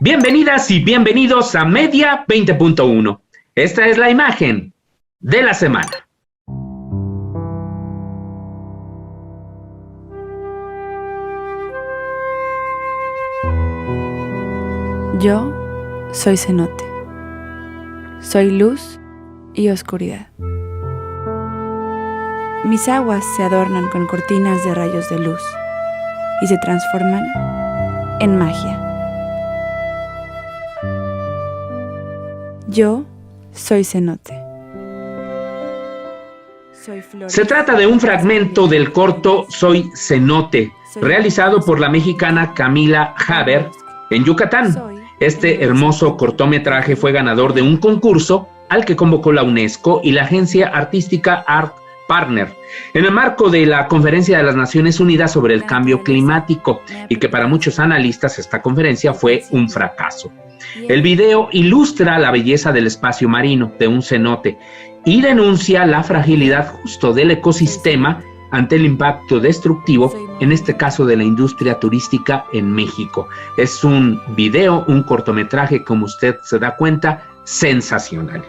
Bienvenidas y bienvenidos a Media 20.1. Esta es la imagen de la semana. Yo soy cenote. Soy luz y oscuridad. Mis aguas se adornan con cortinas de rayos de luz y se transforman en magia. Yo soy cenote. Se trata de un fragmento del corto Soy Cenote, realizado por la mexicana Camila Haber en Yucatán. Este hermoso cortometraje fue ganador de un concurso al que convocó la UNESCO y la agencia artística Art Partner, en el marco de la Conferencia de las Naciones Unidas sobre el Cambio Climático, y que para muchos analistas esta conferencia fue un fracaso. El video ilustra la belleza del espacio marino de un cenote y denuncia la fragilidad justo del ecosistema ante el impacto destructivo, en este caso de la industria turística en México. Es un video, un cortometraje, como usted se da cuenta, sensacional.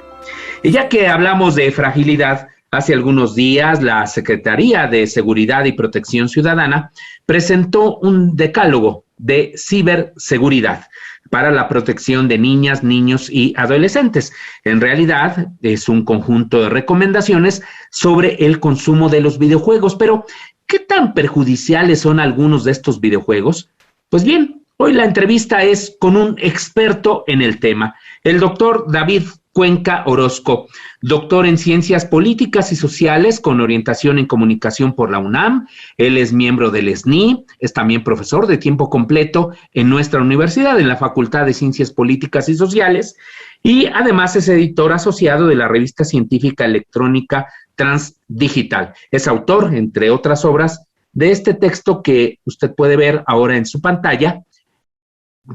Y ya que hablamos de fragilidad, hace algunos días la Secretaría de Seguridad y Protección Ciudadana presentó un decálogo de ciberseguridad para la protección de niñas, niños y adolescentes. En realidad es un conjunto de recomendaciones sobre el consumo de los videojuegos, pero ¿qué tan perjudiciales son algunos de estos videojuegos? Pues bien, hoy la entrevista es con un experto en el tema, el doctor David Cuenca Orozco, doctor en Ciencias Políticas y Sociales con orientación en Comunicación por la UNAM. Él es miembro del SNI, es también profesor de tiempo completo en nuestra universidad, en la Facultad de Ciencias Políticas y Sociales, y además es editor asociado de la revista científica electrónica Transdigital. Es autor, entre otras obras, de este texto que usted puede ver ahora en su pantalla,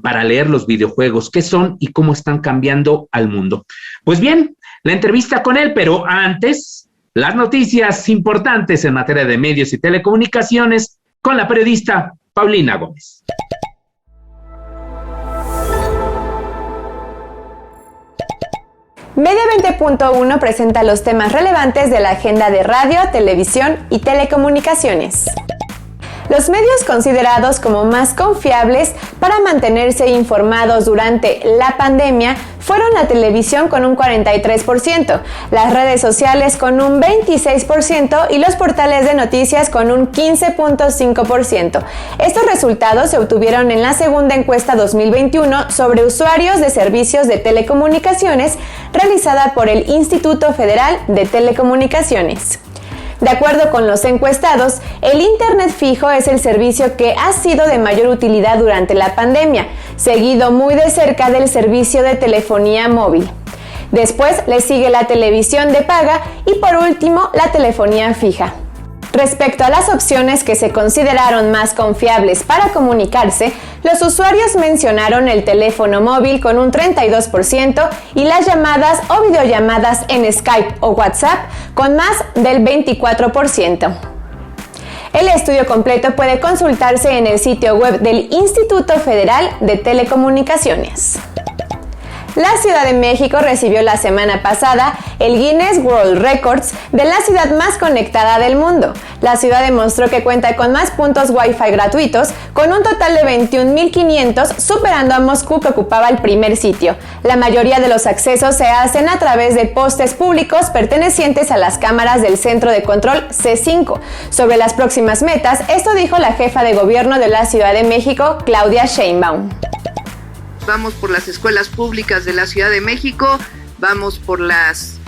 para leer los videojuegos, qué son y cómo están cambiando al mundo. Pues bien, la entrevista con él, pero antes, las noticias importantes en materia de medios y telecomunicaciones con la periodista Paulina Gómez. Media 20.1 presenta los temas relevantes de la agenda de radio, televisión y telecomunicaciones. Los medios considerados como más confiables para mantenerse informados durante la pandemia fueron la televisión con un 43%, las redes sociales con un 26% y los portales de noticias con un 15.5%. Estos resultados se obtuvieron en la segunda encuesta 2021 sobre usuarios de servicios de telecomunicaciones realizada por el Instituto Federal de Telecomunicaciones. De acuerdo con los encuestados, el Internet fijo es el servicio que ha sido de mayor utilidad durante la pandemia, seguido muy de cerca del servicio de telefonía móvil. Después le sigue la televisión de paga y por último la telefonía fija. Respecto a las opciones que se consideraron más confiables para comunicarse, los usuarios mencionaron el teléfono móvil con un 32% y las llamadas o videollamadas en Skype o WhatsApp con más del 24%. El estudio completo puede consultarse en el sitio web del Instituto Federal de Telecomunicaciones. La Ciudad de México recibió la semana pasada el Guinness World Records de la ciudad más conectada del mundo. La ciudad demostró que cuenta con más puntos Wi-Fi gratuitos, con un total de 21.500, superando a Moscú, que ocupaba el primer sitio. La mayoría de los accesos se hacen a través de postes públicos pertenecientes a las cámaras del Centro de Control C5. Sobre las próximas metas, esto dijo la jefa de gobierno de la Ciudad de México, Claudia Sheinbaum. Vamos por las escuelas públicas de la Ciudad de México, vamos por las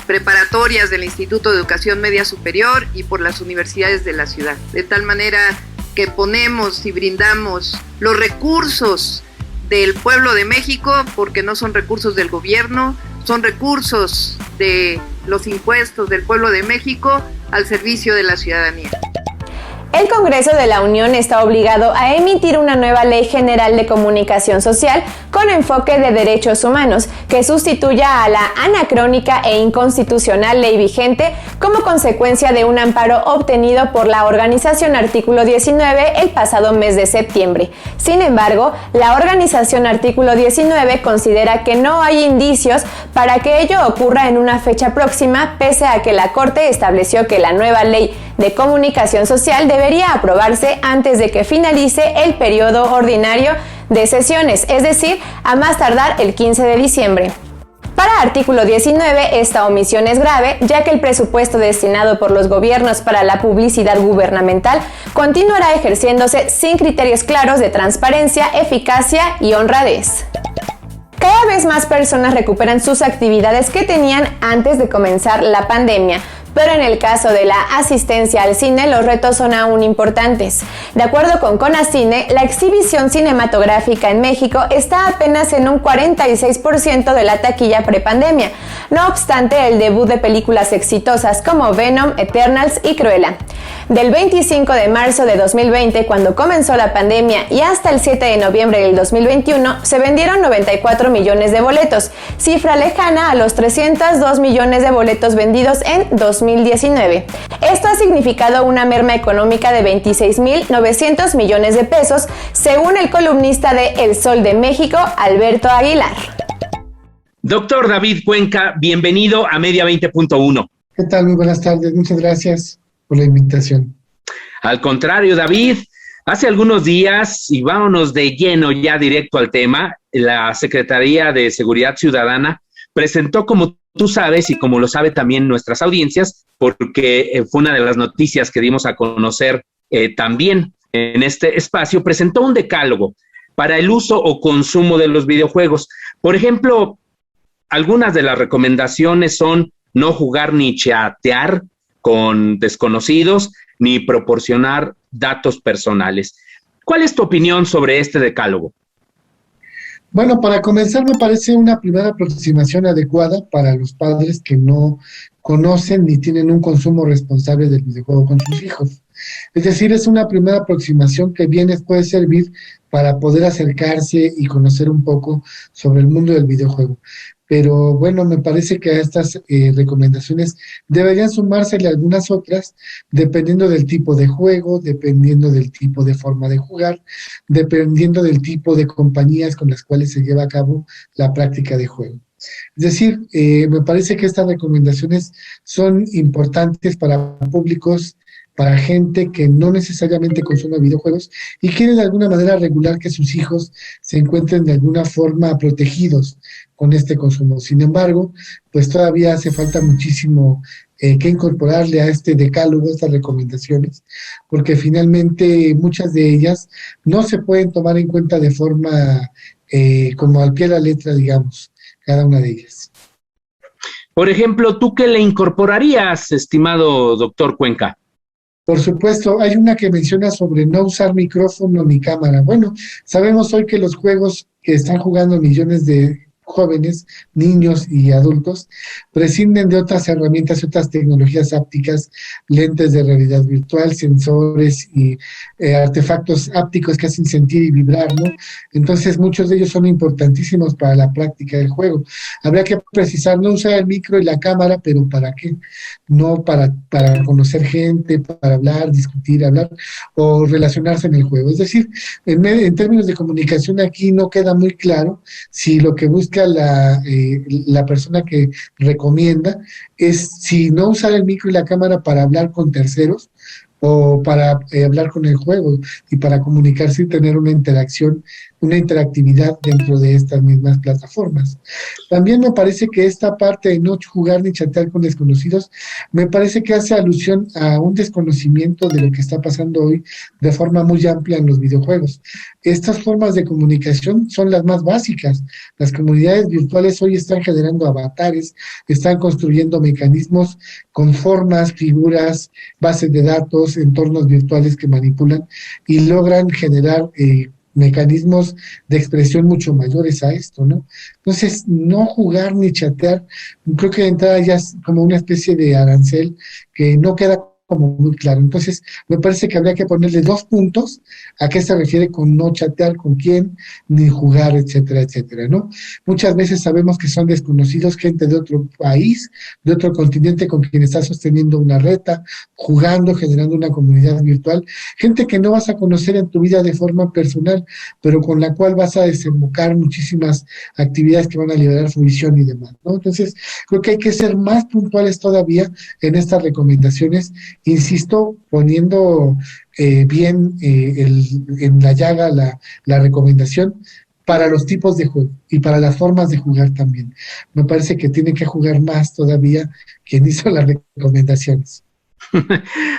preparatorias del Instituto de Educación Media Superior y por las universidades de la ciudad. De tal manera que ponemos y brindamos los recursos del pueblo de México, porque no son recursos del gobierno, son recursos de los impuestos del pueblo de México al servicio de la ciudadanía. El Congreso de la Unión está obligado a emitir una nueva Ley General de Comunicación Social con enfoque de derechos humanos, que sustituya a la anacrónica e inconstitucional ley vigente como consecuencia de un amparo obtenido por la organización Artículo 19 el pasado mes de septiembre. Sin embargo, la organización Artículo 19 considera que no hay indicios para que ello ocurra en una fecha próxima, pese a que la Corte estableció que la nueva Ley de Comunicación Social debería aprobarse antes de que finalice el periodo ordinario de sesiones, es decir, a más tardar el 15 de diciembre. Para Artículo 19, esta omisión es grave, ya que el presupuesto destinado por los gobiernos para la publicidad gubernamental continuará ejerciéndose sin criterios claros de transparencia, eficacia y honradez. Cada vez más personas recuperan sus actividades que tenían antes de comenzar la pandemia. Pero en el caso de la asistencia al cine, los retos son aún importantes. De acuerdo con Conacine, la exhibición cinematográfica en México está apenas en un 46% de la taquilla prepandemia. No obstante, el debut de películas exitosas como Venom, Eternals y Cruella. Del 25 de marzo de 2020, cuando comenzó la pandemia, y hasta el 7 de noviembre del 2021, se vendieron 94 millones de boletos, cifra lejana a los 302 millones de boletos vendidos en 2019. Esto ha significado una merma económica de 26.900 millones de pesos, según el columnista de El Sol de México, Alberto Aguilar. Doctor David Cuenca, bienvenido a Media 20.1. ¿Qué tal? Muy buenas tardes. Muchas gracias por la invitación. Al contrario, David, hace algunos días, y vámonos de lleno ya directo al tema, la Secretaría de Seguridad Ciudadana presentó, como tú sabes y como lo sabe también nuestras audiencias, porque fue una de las noticias que dimos a conocer también en este espacio, presentó un decálogo para el uso o consumo de los videojuegos. Por ejemplo, algunas de las recomendaciones son no jugar ni chatear con desconocidos, ni proporcionar datos personales. ¿Cuál es tu opinión sobre este decálogo? Bueno, para comenzar, me parece una primera aproximación adecuada para los padres que no conocen ni tienen un consumo responsable del videojuego con sus hijos. Es decir, es una primera aproximación que bien les puede servir para poder acercarse y conocer un poco sobre el mundo del videojuego. Pero bueno, me parece que a estas recomendaciones deberían sumársele algunas otras, dependiendo del tipo de juego, dependiendo del tipo de forma de jugar, dependiendo del tipo de compañías con las cuales se lleva a cabo la práctica de juego. Es decir, me parece que estas recomendaciones son importantes para públicos, para gente que no necesariamente consume videojuegos y quiere de alguna manera regular que sus hijos se encuentren de alguna forma protegidos con este consumo. Sin embargo, pues todavía hace falta muchísimo que incorporarle a este decálogo, estas recomendaciones, porque finalmente muchas de ellas no se pueden tomar en cuenta de forma como al pie de la letra, digamos, cada una de ellas. Por ejemplo, ¿tú qué le incorporarías, estimado doctor Cuenca? Por supuesto, hay una que menciona sobre no usar micrófono ni cámara. Bueno, sabemos hoy que los juegos que están jugando millones de jóvenes, niños y adultos, prescinden de otras herramientas y otras tecnologías ápticas, lentes de realidad virtual, sensores y artefactos ápticos que hacen sentir y vibrar, ¿no? Entonces, muchos de ellos son importantísimos para la práctica del juego. Habría que precisar, no usar el micro y la cámara, pero ¿para qué? No para conocer gente, para hablar, discutir, hablar o relacionarse en el juego. Es decir, en términos de comunicación aquí no queda muy claro si lo que busca la persona que recomienda es si no usar el micro y la cámara para hablar con terceros o para hablar con el juego y para comunicarse y tener una interacción, una interactividad dentro de estas mismas plataformas. También me parece que esta parte de no jugar ni chatear con desconocidos, me parece que hace alusión a un desconocimiento de lo que está pasando hoy de forma muy amplia en los videojuegos. Estas formas de comunicación son las más básicas. Las comunidades virtuales hoy están generando avatares, están construyendo mecanismos con formas, figuras, bases de datos, entornos virtuales que manipulan y logran generar mecanismos de expresión mucho mayores a esto, ¿no? Entonces, no jugar ni chatear, creo que de entrada ya es como una especie de arancel que no queda como muy claro. Entonces, me parece que habría que ponerle 2 puntos a qué se refiere con no chatear con quién, ni jugar, etcétera, etcétera, ¿no? Muchas veces sabemos que son desconocidos, gente de otro país, de otro continente con quien estás sosteniendo una reta, jugando, generando una comunidad virtual, gente que no vas a conocer en tu vida de forma personal, pero con la cual vas a desembocar muchísimas actividades que van a liberar fruición y demás, ¿no? Entonces, creo que hay que ser más puntuales todavía en estas recomendaciones, insisto, poniendo bien en la llaga la recomendación para los tipos de juego y para las formas de jugar también. Me parece que tiene que jugar más todavía quien hizo las recomendaciones.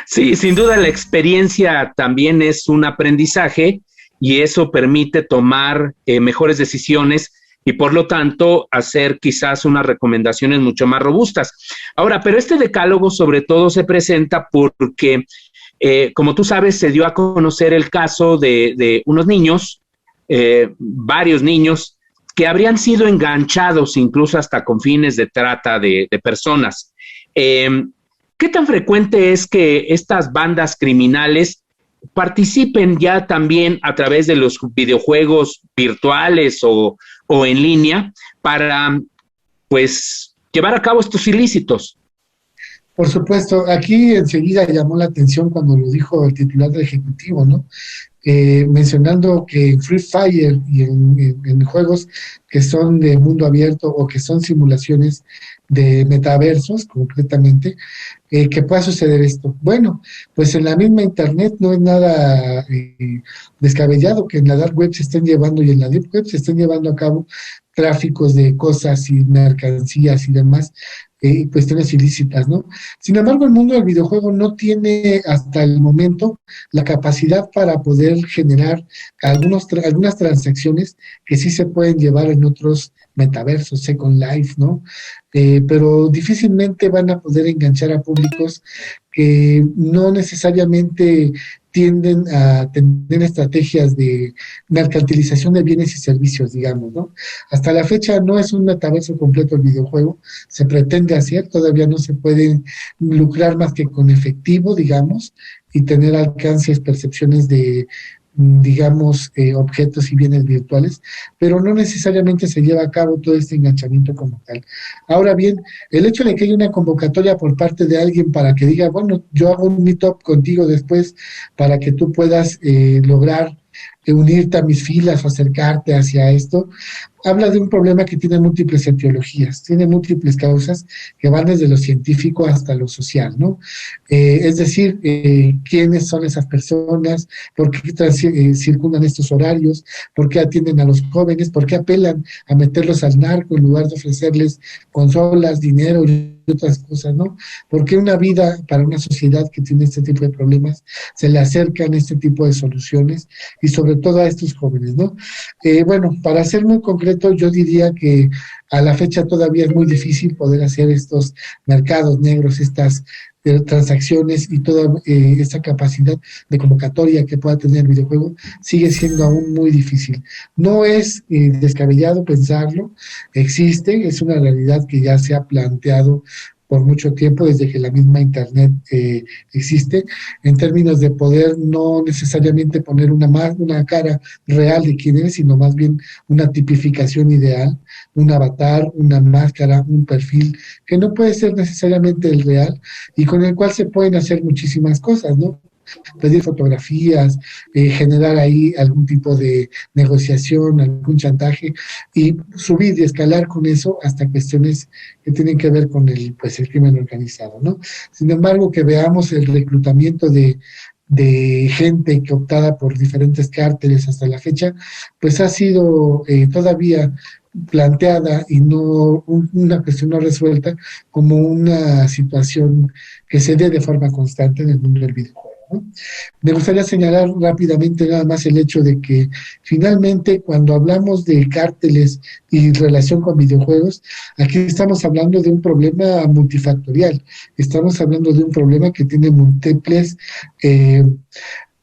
Sí, sin duda la experiencia también es un aprendizaje y eso permite tomar mejores decisiones y por lo tanto hacer quizás unas recomendaciones mucho más robustas. Ahora, pero este decálogo sobre todo se presenta porque, como tú sabes, se dio a conocer el caso de unos niños, varios niños, que habrían sido enganchados incluso hasta con fines de trata de personas. ¿Qué tan frecuente es que estas bandas criminales participen ya también a través de los videojuegos virtuales o en línea para, pues, llevar a cabo estos ilícitos? Por supuesto, aquí enseguida llamó la atención cuando lo dijo el titular del Ejecutivo, ¿no? Mencionando que en Free Fire y en juegos que son de mundo abierto o que son simulaciones de metaversos, concretamente, que pueda suceder esto. Bueno, pues en la misma Internet no es nada descabellado que en la Dark Web se estén llevando y en la Deep Web se estén llevando a cabo tráficos de cosas y mercancías y demás, cuestiones ilícitas, ¿no? Sin embargo, el mundo del videojuego no tiene hasta el momento la capacidad para poder generar algunas transacciones que sí se pueden llevar en otros metaversos, Second Life, ¿no? Pero difícilmente van a poder enganchar a públicos que no necesariamente tienden a tener estrategias de mercantilización de bienes y servicios, digamos, ¿no? Hasta la fecha no es un metaverso completo el videojuego, se pretende hacer, todavía no se puede lucrar más que con efectivo, digamos, y tener alcances, percepciones de, digamos, objetos y bienes virtuales, pero no necesariamente se lleva a cabo todo este enganchamiento como tal. Ahora bien, el hecho de que haya una convocatoria por parte de alguien para que diga, bueno, yo hago un meetup contigo después para que tú puedas lograr unirte a mis filas o acercarte hacia esto, habla de un problema que tiene múltiples etiologías, tiene múltiples causas que van desde lo científico hasta lo social, ¿no? Es decir, quiénes son esas personas, por qué circundan estos horarios, por qué atienden a los jóvenes, por qué apelan a meterlos al narco en lugar de ofrecerles consolas, dinero y otras cosas, ¿no? ¿Por qué una vida para una sociedad que tiene este tipo de problemas se le acercan este tipo de soluciones y sobre todo a estos jóvenes, ¿no? Bueno, para ser muy concreto, yo diría que a la fecha todavía es muy difícil poder hacer estos mercados negros, estas transacciones y toda esa capacidad de convocatoria que pueda tener el videojuego sigue siendo aún muy difícil. No es descabellado pensarlo, existe, es una realidad que ya se ha planteado por mucho tiempo, desde que la misma Internet existe, en términos de poder no necesariamente poner una cara real de quién eres, sino más bien una tipificación ideal, un avatar, una máscara, un perfil, que no puede ser necesariamente el real, y con el cual se pueden hacer muchísimas cosas, ¿no? Pedir fotografías, generar ahí algún tipo de negociación, algún chantaje y subir y escalar con eso hasta cuestiones que tienen que ver con el crimen organizado, ¿no? Sin embargo, que veamos el reclutamiento de gente que optada por diferentes cárteles hasta la fecha, pues ha sido todavía planteada y no una cuestión no resuelta como una situación que se dé de forma constante en el mundo del videojuego, ¿no? Me gustaría señalar rápidamente nada más el hecho de que finalmente cuando hablamos de cárteles y relación con videojuegos, aquí estamos hablando de un problema multifactorial, estamos hablando de un problema que tiene múltiples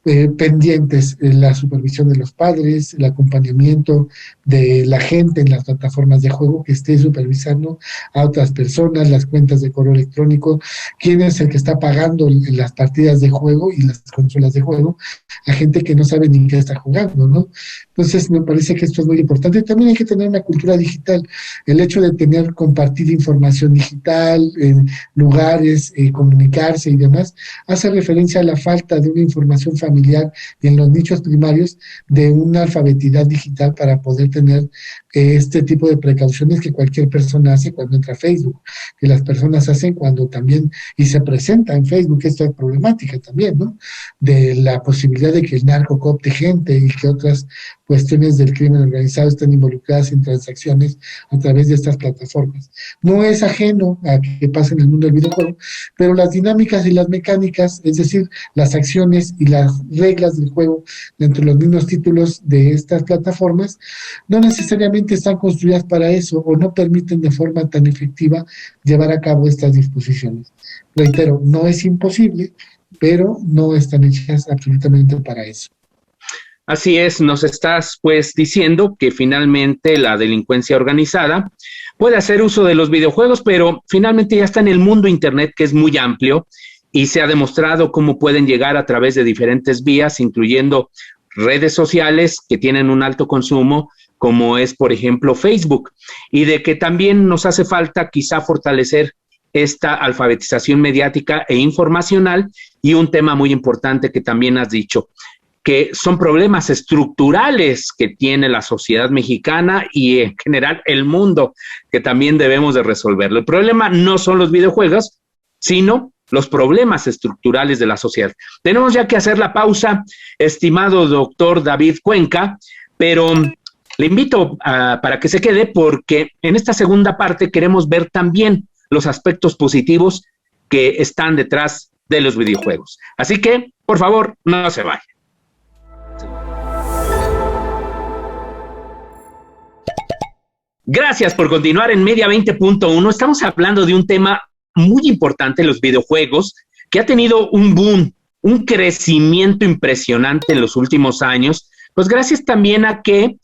pendientes, la supervisión de los padres, el acompañamiento de la gente en las plataformas de juego que esté supervisando a otras personas, las cuentas de correo electrónico, quién es el que está pagando las partidas de juego y las consolas de juego, a gente que no sabe ni qué está jugando, ¿no? Entonces me parece que esto es muy importante. También hay que tener una cultura digital, el hecho de compartir información digital en lugares, comunicarse y demás, hace referencia a la falta de una información familiar y en los nichos primarios de una alfabetidad digital para poder tener este tipo de precauciones que cualquier persona hace cuando entra a Facebook, que las personas hacen cuando también, y se presenta en Facebook esta problemática también, ¿no? De la posibilidad de que el narco coopte gente y que otras cuestiones del crimen organizado estén involucradas en transacciones a través de estas plataformas. No es ajeno a que pase en el mundo del videojuego, pero las dinámicas y las mecánicas, es decir, las acciones y las reglas del juego dentro de los mismos títulos de estas plataformas, no necesariamente están construidas para eso o no permiten de forma tan efectiva llevar a cabo estas disposiciones. Reitero, no es imposible, pero no están hechas absolutamente para eso. Así es, nos estás pues diciendo que finalmente la delincuencia organizada puede hacer uso de los videojuegos, pero finalmente ya está en el mundo internet, que es muy amplio y se ha demostrado cómo pueden llegar a través de diferentes vías, incluyendo redes sociales que tienen un alto consumo, como es por ejemplo Facebook, y de que también nos hace falta quizá fortalecer esta alfabetización mediática e informacional. Y un tema muy importante que también has dicho, que son problemas estructurales que tiene la sociedad mexicana y en general el mundo, que también debemos de resolverlo. El problema no son los videojuegos, sino los problemas estructurales de la sociedad. Tenemos ya que hacer la pausa, estimado doctor David Cuenca, pero le invito para que se quede, porque en esta segunda parte queremos ver también los aspectos positivos que están detrás de los videojuegos. Así que, por favor, no se vayan. Gracias por continuar en Media 20.1. Estamos hablando de un tema muy importante, los videojuegos, que ha tenido un boom, un crecimiento impresionante en los últimos años, pues gracias también a que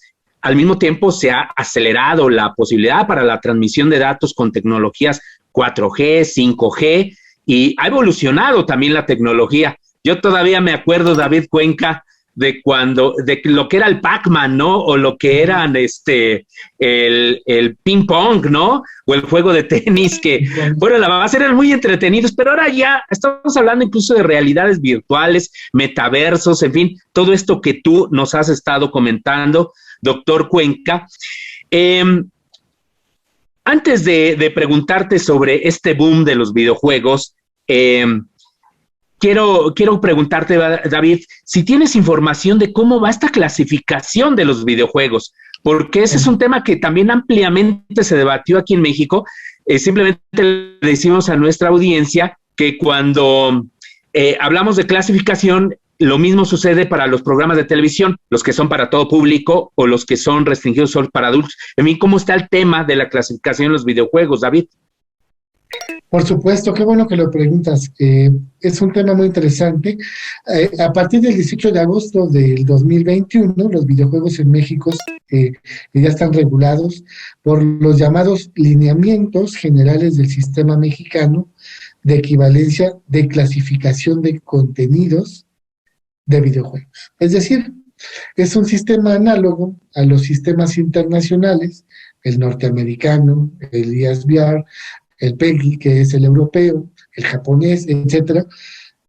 al mismo tiempo se ha acelerado la posibilidad para la transmisión de datos con tecnologías 4G, 5G, y ha evolucionado también la tecnología. Yo todavía me acuerdo, David Cuenca, de lo que era el Pac-Man, ¿no? O lo que eran el ping pong, ¿no? O el juego de tenis, que, bueno, la base eran muy entretenidos, pero ahora ya estamos hablando incluso de realidades virtuales, metaversos, en fin, todo esto que tú nos has estado comentando, doctor Cuenca. Antes de preguntarte sobre este boom de los videojuegos, Quiero preguntarte, David, si tienes información de cómo va esta clasificación de los videojuegos, porque ese es un tema que también ampliamente se debatió aquí en México. Simplemente le decimos a nuestra audiencia que cuando hablamos de clasificación, lo mismo sucede para los programas de televisión, los que son para todo público o los que son restringidos solo para adultos. En fin, ¿cómo está el tema de la clasificación de los videojuegos, David? Por supuesto, qué bueno que lo preguntas. Es un tema muy interesante. A partir del 18 de agosto del 2021, los videojuegos en México ya están regulados por los llamados lineamientos generales del sistema mexicano de equivalencia de clasificación de contenidos de videojuegos. Es decir, es un sistema análogo a los sistemas internacionales, el norteamericano, el ISBR, el PEGI, que es el europeo, el japonés, etcétera,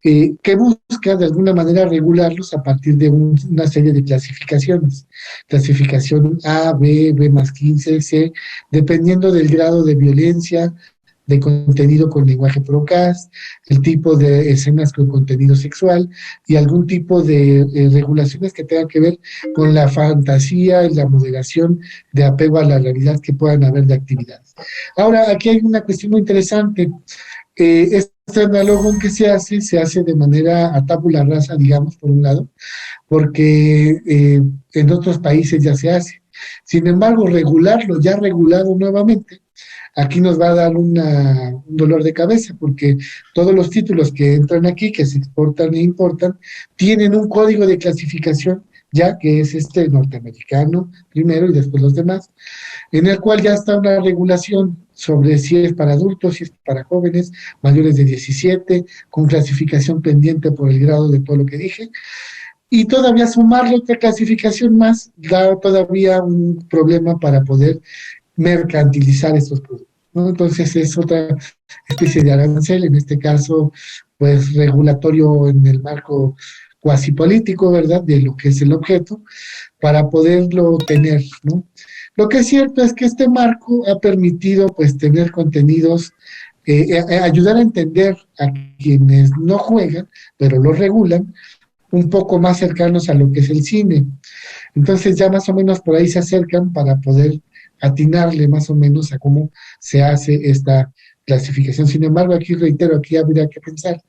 que busca de alguna manera regularlos a partir de una serie de clasificaciones. Clasificación A, B, B+15, C, dependiendo del grado de violencia, de contenido con lenguaje procast, el tipo de escenas con contenido sexual y algún tipo de regulaciones que tengan que ver con la fantasía y la moderación de apego a la realidad que puedan haber de actividades. Ahora, aquí hay una cuestión muy interesante. Este análogo que se hace de manera a tabula rasa, digamos, por un lado, porque en otros países ya se hace. Sin embargo, regularlo, ya regulado nuevamente, aquí nos va a dar un dolor de cabeza, porque todos los títulos que entran aquí, que se exportan e importan, tienen un código de clasificación, ya que es norteamericano primero y después los demás, en el cual ya está una regulación sobre si es para adultos, si es para jóvenes, mayores de 17, con clasificación pendiente por el grado de todo lo que dije, y todavía sumarle otra clasificación más da todavía un problema para poder mercantilizar estos productos, ¿no? Entonces es otra especie de arancel, en este caso, pues regulatorio en el marco cuasi político, ¿verdad?, de lo que es el objeto, para poderlo tener, ¿no? Lo que es cierto es que este marco ha permitido, pues, tener contenidos, ayudar a entender a quienes no juegan, pero lo regulan, un poco más cercanos a lo que es el cine. Entonces ya más o menos por ahí se acercan para poder atinarle más o menos a cómo se hace esta clasificación. Sin embargo, aquí reitero, aquí habría que pensar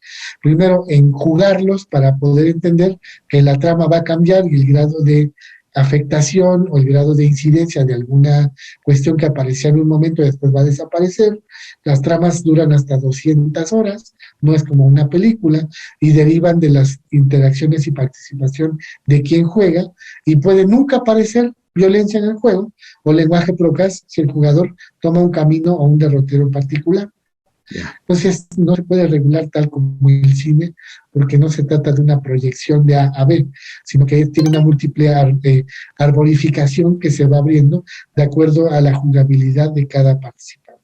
primero en jugarlos para poder entender que la trama va a cambiar y el grado de afectación o el grado de incidencia de alguna cuestión que aparecía en un momento después va a desaparecer. Las tramas duran hasta 200 horas, no es como una película, y derivan de las interacciones y participación de quien juega, y puede nunca aparecer violencia en el juego o lenguaje procaz si el jugador toma un camino o un derrotero en particular. Entonces no se puede regular tal como el cine, porque no se trata de una proyección de A a B, sino que tiene una múltiple arborificación que se va abriendo de acuerdo a la jugabilidad de cada participante.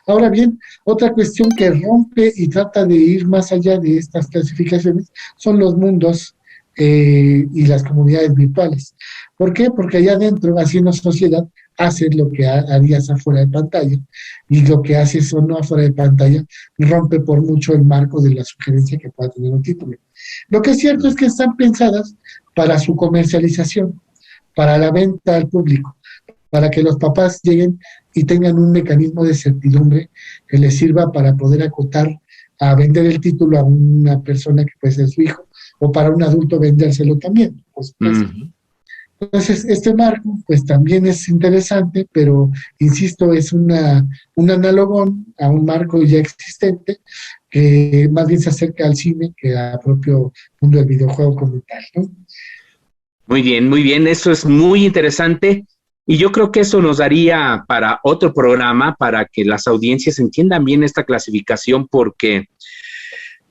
Ahora bien, otra cuestión que rompe y trata de ir más allá de estas clasificaciones son los mundos y las comunidades virtuales. ¿Por qué? Porque allá adentro, haciendo sociedad, haces lo que harías afuera de pantalla, y lo que haces o no afuera de pantalla rompe por mucho el marco de la sugerencia que pueda tener un título. Lo que es cierto es que están pensadas para su comercialización, para la venta al público, para que los papás lleguen y tengan un mecanismo de certidumbre que les sirva para poder acotar a vender el título a una persona que puede ser su hijo, o para un adulto vendérselo también, pues. Entonces, este marco, pues también es interesante, pero, insisto, es un analogón a un marco ya existente, que más bien se acerca al cine que al propio mundo del videojuego como tal, ¿no? Muy bien, eso es muy interesante, y yo creo que eso nos daría para otro programa, para que las audiencias entiendan bien esta clasificación, porque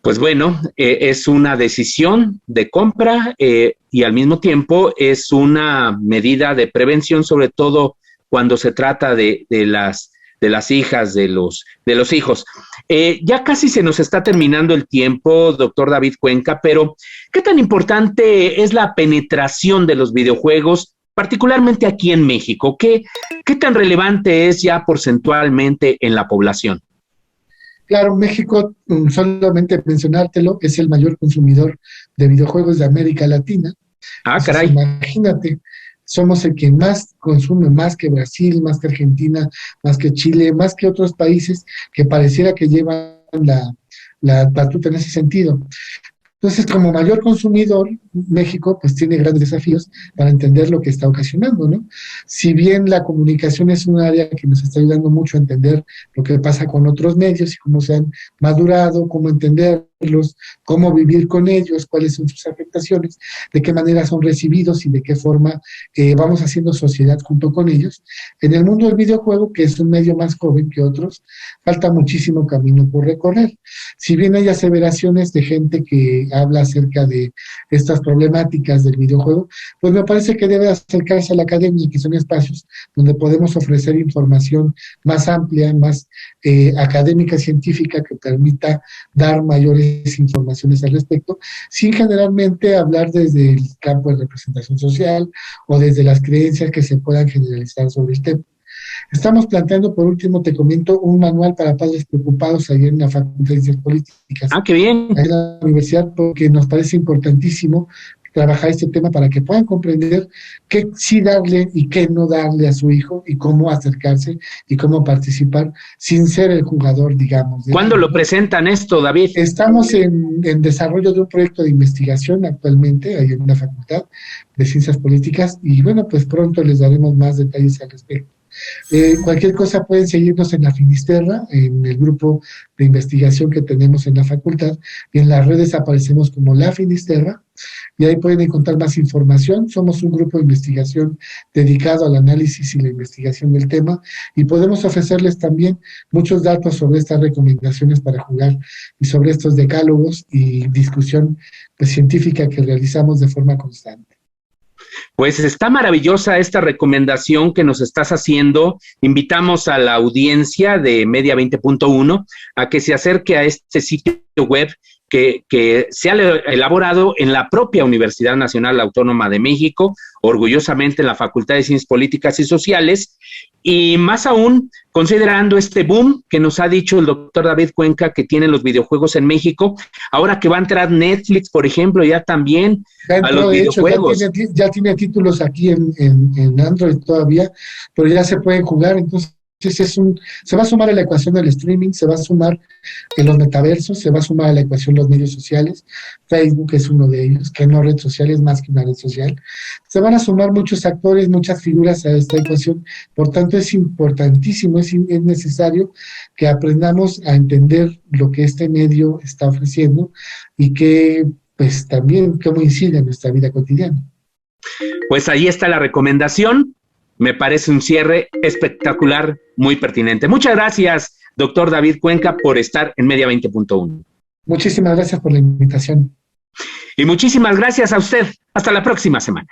pues bueno, es una decisión de compra y al mismo tiempo es una medida de prevención, sobre todo cuando se trata de las hijas, de los hijos. Ya casi se nos está terminando el tiempo, doctor David Cuenca, pero ¿qué tan importante es la penetración de los videojuegos, particularmente aquí en México? ¿Qué tan relevante es ya porcentualmente en la población? Claro, México, solamente mencionártelo, es el mayor consumidor de videojuegos de América Latina. Entonces, caray. Imagínate, somos el que más consume, más que Brasil, más que Argentina, más que Chile, más que otros países que pareciera que llevan la batuta en ese sentido. Entonces, como mayor consumidor, México pues tiene grandes desafíos para entender lo que está ocasionando, ¿no? Si bien la comunicación es un área que nos está ayudando mucho a entender lo que pasa con otros medios y cómo se han madurado, cómo entenderlos, cómo vivir con ellos, cuáles son sus afectaciones, de qué manera son recibidos y de qué forma vamos haciendo sociedad junto con ellos. En el mundo del videojuego, que es un medio más joven que otros, falta muchísimo camino por recorrer. Si bien hay aseveraciones de gente que habla acerca de estas problemáticas del videojuego, pues me parece que debe acercarse a la academia, que son espacios donde podemos ofrecer información más amplia, más académica, científica, que permita dar mayores informaciones al respecto, sin generalmente hablar desde el campo de representación social o desde las creencias que se puedan generalizar sobre el tema. Estamos planteando, por último, te comento, un manual para padres preocupados ahí en la Facultad de Ciencias Políticas. ¡Ah, qué bien! En la universidad, porque nos parece importantísimo trabajar este tema para que puedan comprender qué sí darle y qué no darle a su hijo, y cómo acercarse y cómo participar sin ser el jugador, digamos. ¿Cuándo lo presentan esto, David? Estamos en desarrollo de un proyecto de investigación actualmente ahí en la Facultad de Ciencias Políticas, y bueno, pues pronto les daremos más detalles al respecto. Cualquier cosa pueden seguirnos en la Finisterra, en el grupo de investigación que tenemos en la facultad, y en las redes aparecemos como La Finisterra, y ahí pueden encontrar más información. Somos un grupo de investigación dedicado al análisis y la investigación del tema, y podemos ofrecerles también muchos datos sobre estas recomendaciones para jugar y sobre estos decálogos y discusión pues, científica que realizamos de forma constante. Pues está maravillosa esta recomendación que nos estás haciendo. Invitamos a la audiencia de Media 20.1 a que se acerque a este sitio web que se ha elaborado en la propia Universidad Nacional Autónoma de México, orgullosamente en la Facultad de Ciencias Políticas y Sociales, y más aún considerando este boom que nos ha dicho el doctor David Cuenca que tienen los videojuegos en México, ahora que va a entrar Netflix, por ejemplo, ya también a los videojuegos. Ya tiene títulos aquí en Android todavía, pero ya se pueden jugar, entonces se va a sumar a la ecuación del streaming, se va a sumar en los metaversos, se va a sumar a la ecuación los medios sociales. Facebook es uno de ellos, que no red social, es más que una red social. Se van a sumar muchos actores, muchas figuras a esta ecuación, por tanto es importantísimo, es necesario que aprendamos a entender lo que este medio está ofreciendo y que pues también cómo incide en nuestra vida cotidiana. Pues ahí está la recomendación. Me parece un cierre espectacular, muy pertinente. Muchas gracias, doctor David Cuenca, por estar en Media 20.1. Muchísimas gracias por la invitación. Y muchísimas gracias a usted. Hasta la próxima semana.